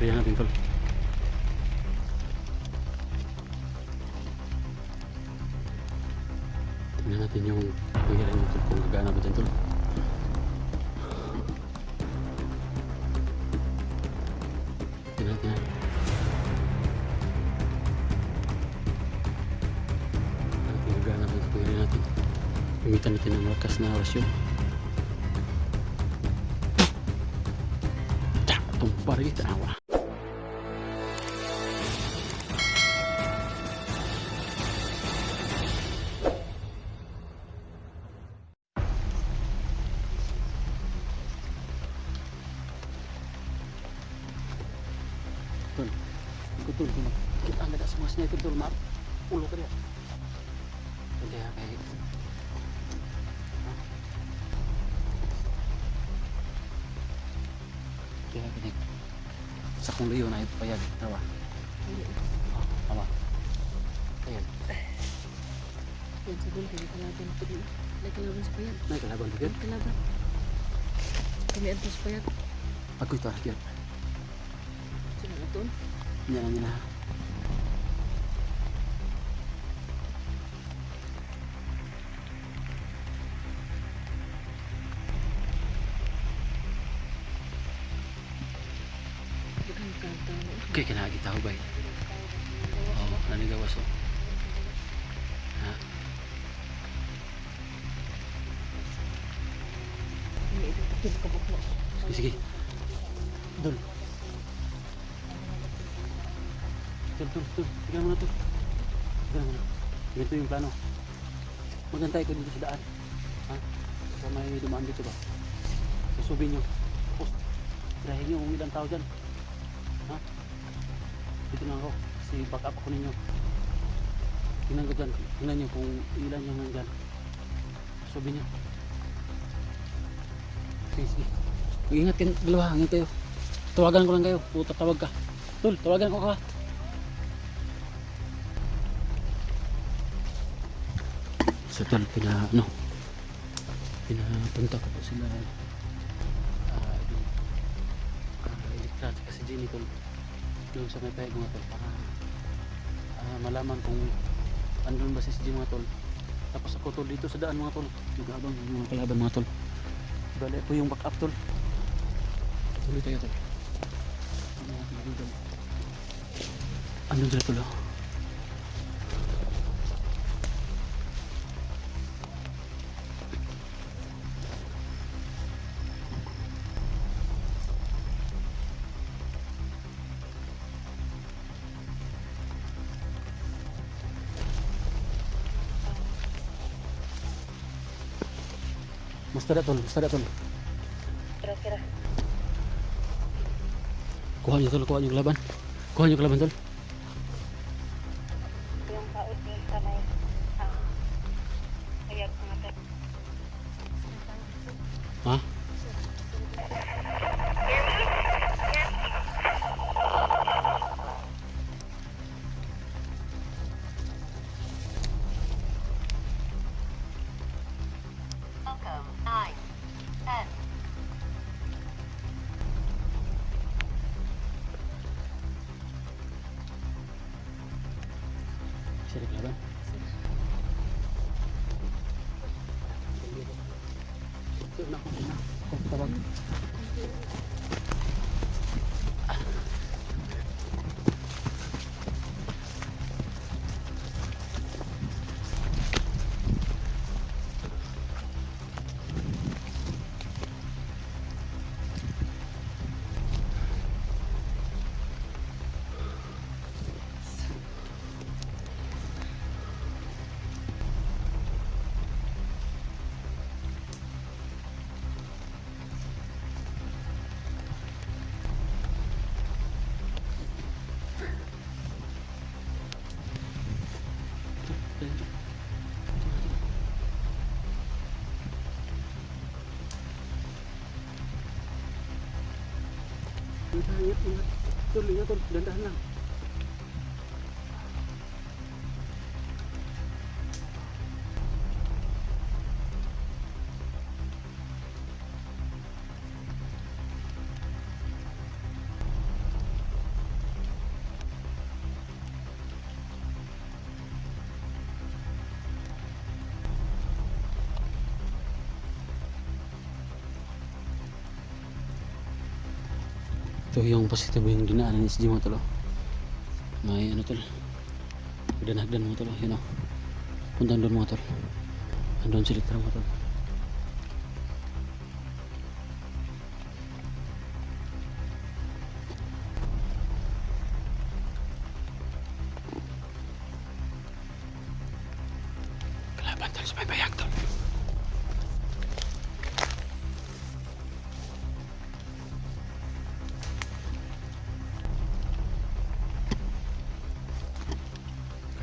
Tingnan natin tol. Tingnan natin yung pangyayari mo tol, kung gagana ba dyan tol. Tingnan natin. Kung gagana ba yung pangyayari natin. Gamitan natin ng malakas na orasyon. Tumpar kita awa. Tol, ikutol ko kita ang gada semua sniper tol map. Ulo ka dia. Hindi ha kay. Kaya kini sa kung liyo na ito payag tawa. Tawa. Ayan. Yan sa gulong kaya kalaban ko din. May kalaban sa payag. May kalaban ba yun? May kalaban. Kami adto sa payag. Ako ito akyat. Sino na ito? Yan nila. Bukan kata. Okay, kinahagi tao ba? Oo, nanigawas o. Ha? Ini itu kecil kabuklo. Sige, sige. Dul. Dul. Tingnan mo na to. Tingnan mo na. Ganito yung plano. Magantay ko dito sa daan. Ha? Sa may dumaan dito ba? Susubin nyo. Tapos, tirahin nyo kung ilang tao dyan. Ha? Dito lang ako. Kasi back up ako ninyo. Tingnan ko dyan. Tingnan nyo kung ilan yung nandyan. Susubin nyo. Sige, sige. Mag-ingat kayo, dalawa, hangin kayo. Tawagan ko lang kayo, puta tawag ka. Tol, tawagan ko ka. So tol, pinapunta ko po sila Elektra at si Jenny tol. Doon sa may pahig mga tol, para malaman kung andun ba si Jenny mga tol. Tapos ako tol dito sa daan mga tol, nag-abang yung mga kalaban mga tol. Bale, ito yung back up tol. Tuloy tayo tol. Andun sila tol. Musta dah tol. Kira-kira. Kuha nyo tol, kuha nyo kelaban tol. Yung paut yung kamay. Payag mga tao. Ha? Welcome. 9, 10. Sila kelaban. Ako tawag. Ingat. Tol, ingat tol, dandahan lang. Ito yung positive yung dinaanan ni SG mo tol. May ano tol. Hagdan mo tol. Yun o. Puntahan doon mga tol. Andun si Litra mo tol. Kalaban tol sa may bayag tol.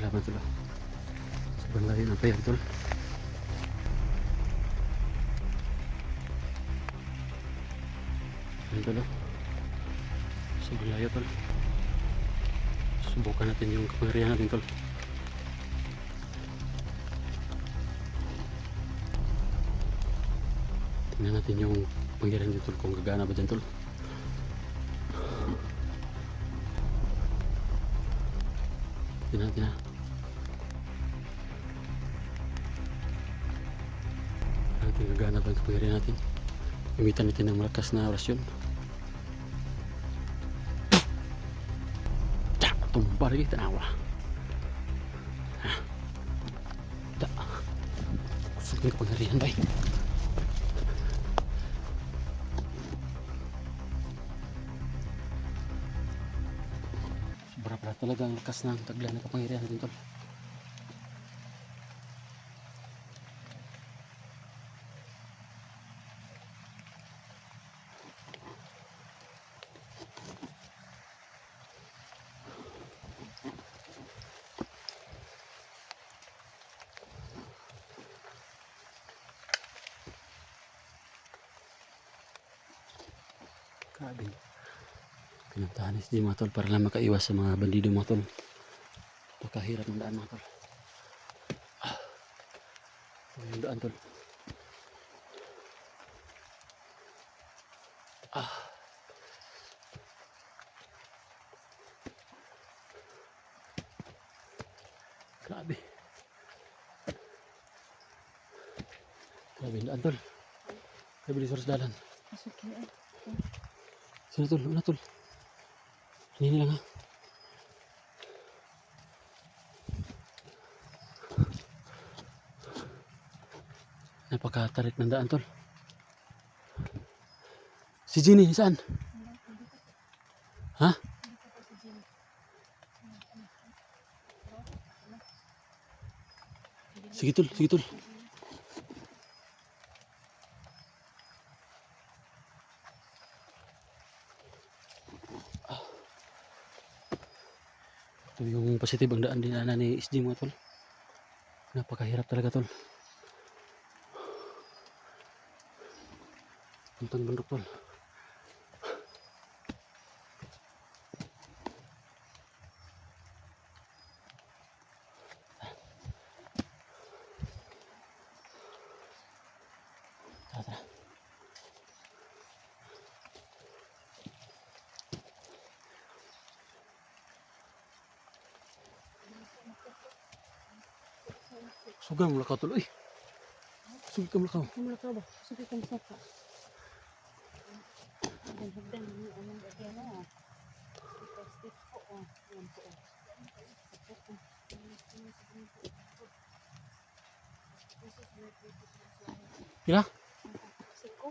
Kalaban tol. Sobrang layo ng bayag tol. Ano tol? Sobrang layo tol. Subukan natin yung kapangyarihan natin tol. Tingnan natin yung pangyarihan dito tol kung gagana ba dyan tol. Tingnan natin ha. Natin gagana ba yung kapangyarihan natin. Gamitan natin ng malakas na orasyon. Tumba lagi tanawa. Kusog yung kapangyarihan ba eh. Sobra pala talaga ang lakas ng tagla ng kapangyarihan natin tol. Grabe. Pinuntahan ni SG mga tol para lang makaiwas sa mga bandido mga tol. Napakahirap ng daan mga tol. Ito yung daan tol. Grabe. Grabe yung daan tol. Grabe yung source dalan. Sino tol? Una tol. Hindi lang ha. Napakatarik ng daan tol. Si Jenny, saan? Ha? Sige tol, sige tol. Ito yung positive ang daan dinaanan ni SG mga tol. Napakahirap talaga tol. Puntang bundok tol. Tara, tara. Sugang mo lakaw tol. Uy. Sugi ka mo lakaw. Ano ka ba? Sugi kang saka. Hagdan mo anong bagyan na. Stick po oh. Yan po. Kira? Singko.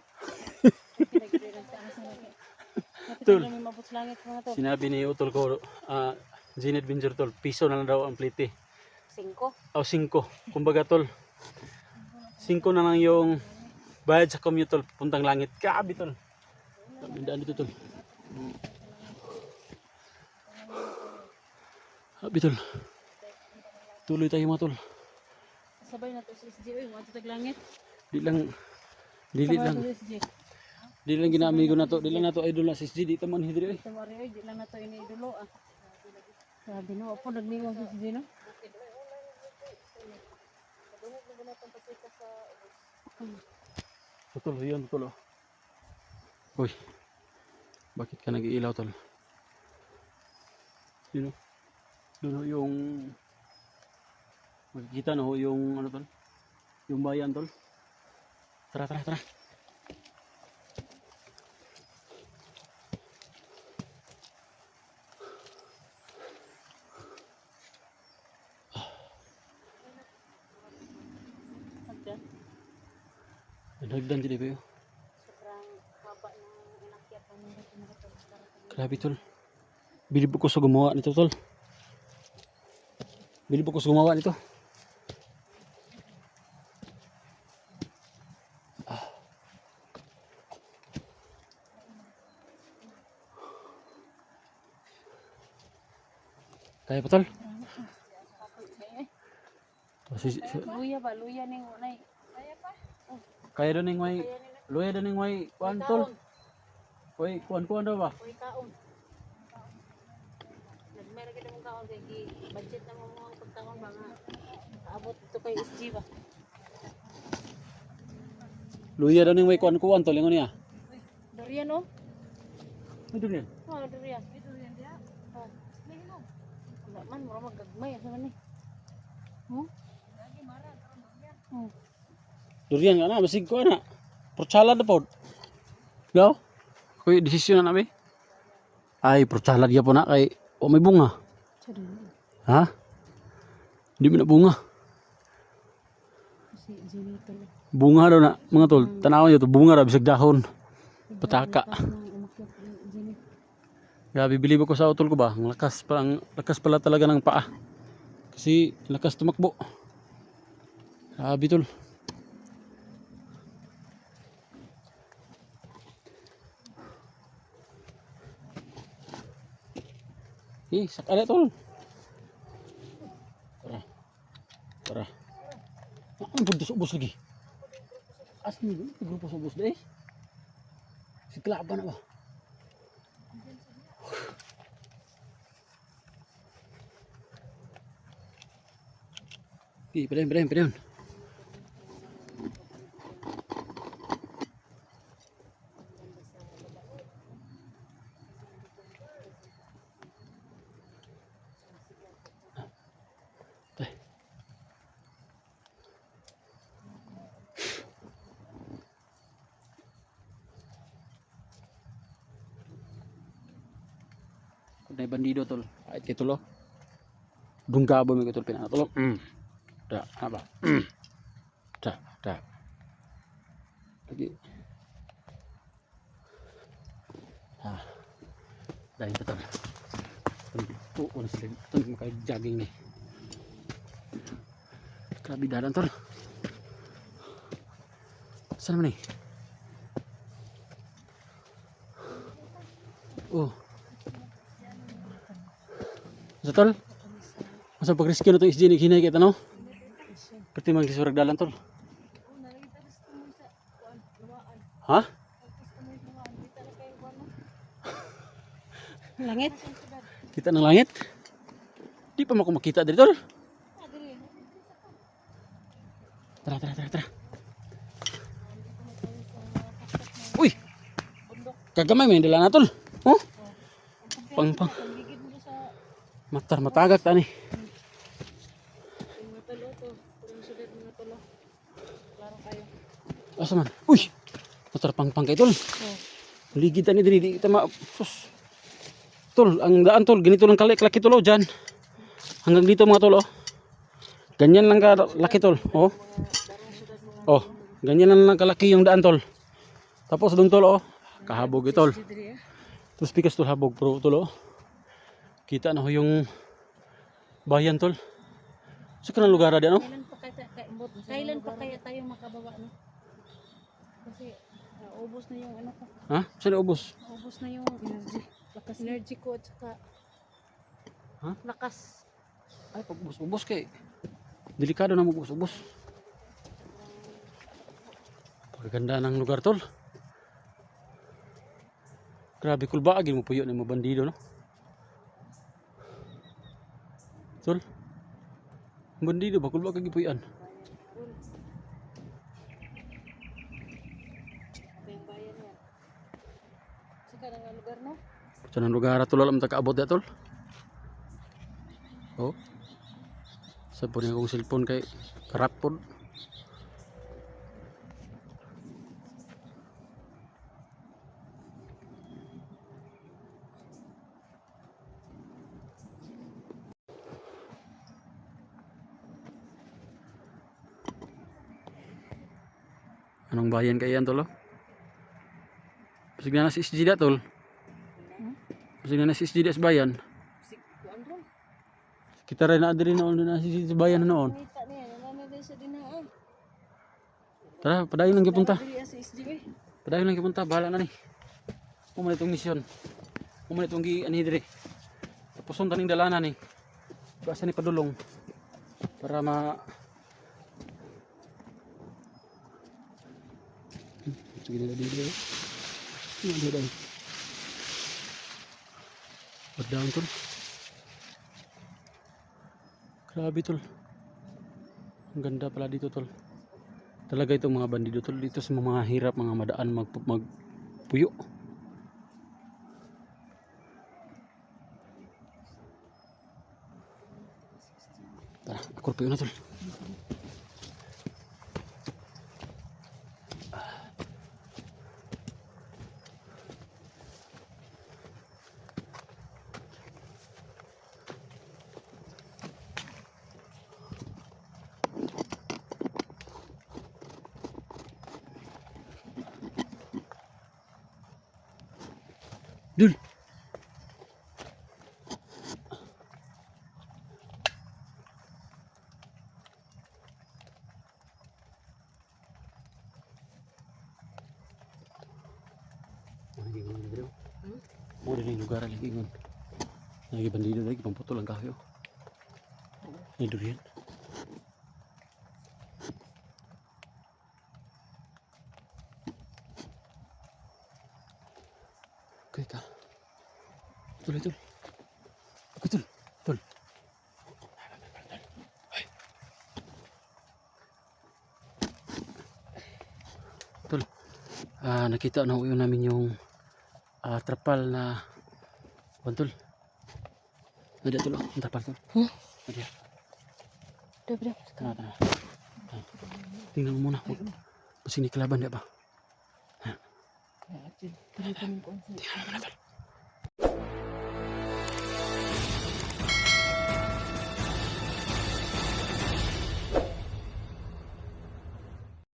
Tol. Sinabi ni utol ko, Zined Binjur tol, piso na lang daw ang plite. 5. O 5. Kumbaga tol, 5 na lang yung bayad sa commute tol, puntang langit. Grabe tol. Daan dito tol. Grabe tol. Tuloy tayo mga tol. Sabay na to si SG. Uy, mga tutag langit. Dili lang ginamigo na to. Di lang na to idol na si SG. Di taman hidri. Ito mo rin, di lang na to inidulo ah. Sabi no, ako nagniwag si SG no? Tol, yun tol. Uy, bakit ka nag-iilaw tol? Yun o. Doon yung makikita no yung ano tol? Yung bayan tol. Tara. Nagdan dili ba yun? Sobrang haba ng inakyat ng mga tol. Grabe tol. Bilib ko sa gumawa nito tol. Bilib ko sa gumawa nito. Kaya pa tol? Luya ba? Luya ning unay. Kaya doon yung may... Luya doon yung may... Kuan tol? Kuan daw ba? Uy, kaon. Nagmeron ka ng kaon kay budget na mo ang pagkaon ba nga. Kaabot ito kay SG ba? Luya doon yung may kuan tol. Yung niya. Durian oh. Ano doon yan? Oh, durian. Durian dia. Oh. Wala man, mura magagmay asa man ni. Lagi mara karon durian. Durian nga na. Masig ko na. Porchalad na po. Gaw? Kuy, desisyon na namin. Ay, porchalad ya po na. Kay, may bunga. Ha? Hindi mo na bunga. Si Zinito. Bunga daw na. Mga tol, tanawan nyo to. Bunga daw. Bisag dahon. Pataka. Grabe, bilib ako sa utol ko ba? Ang lakas pala talaga ng paa. Kasi lakas tumakbo. Grabe tol. Sakala tol. Tara. Ang bundos-ubos lagi. Asli dulu, grupo ubos deh. Si Klaba na ba? Padayon. Kunay bandido tol. Kahit kay tulo. Dunggabo mi tol pinatulog. Da, apa? Da. Lagi. Dahil ito tol. Ano sila? Ito makay jogging nih. Grabe dalan tol. Saan naman eh? Oh. Sa tol? Masa pag-rescue na itong SG ni Hinay kita no? Pati mag-isurag dalan tol. Ha? Langit? Kita ng langit? Di pa ako makita dito tol. Tara. Uy! Kagamay may dala na tol. Oh? Pang. Matagak tani. Asa man? Uy! Motor pang kay tol. Ligid tani diri di kita sus. Tol, ang daan tol, ganito lang kalaki tol diyan. Hanggang dito mga tol oh. Ganyan lang kalaki tol, oh. Oh, ganyan lang kalaki yung daan tol. Tapos doon tol oh, kahabog tol. Terus pikas tol habog pro tol oh. Kita na ho yung bayan tol. Sa kanang lugar diyan no? Kailan pa kaya tayo makababa no? Kasi ubos na yung ano ko. Ha? Saan ubos? Ubos na yung energy ko at saka lakas. Ay, pag ubos kay delikado na mag-ubos. Paganda ng lugar tol. Grabe kulba agin mo puyo ni mo bandido no. Tol. Bandido ba kulba kag gipuyan. Yung bayan yan. Sika na nga lugar no? Sa nang lugar tol alam ta kaabot ya tol. Oh. Sa po niya kong cellphone kay karat po. Anong bayan kaya yan tol? Oh? Pasig na si SG da tol. Pasig na si SG da sa bayan. Kuan ron. Kita rin na din noon na si bayan noon. Kita niya, nana din siya din ha. Tara, padayon lang gipunta. Dili sa SG. Padayon lang gipunta, bahala na ni. Kuman itong misyon. Kuman itong ani dire. Tapos sundan ning dalanan ni. Basta ni padulong para sige nila dito. Ano dito? Padaan tol. Grabe tol. Ang ganda pala dito tol. Talaga itong mga bandido tol dito sa mga hirap, mga madaan magpuyo. Tara, ako puyo na tol. Dul. Mo din yung lugar lagi ngon. Lagi bandido lagi pamputol ang kahoy. Ni durian. Okay ka. Tol. Okay, tol. Tol. Nakita na uyo namin yung trapal na tol. Ada tol, ang trapal tol. Ada. Dapat. Tara. Tingnan mo muna. Kasi ni kalaban dia ba? Tingnan mo na tol.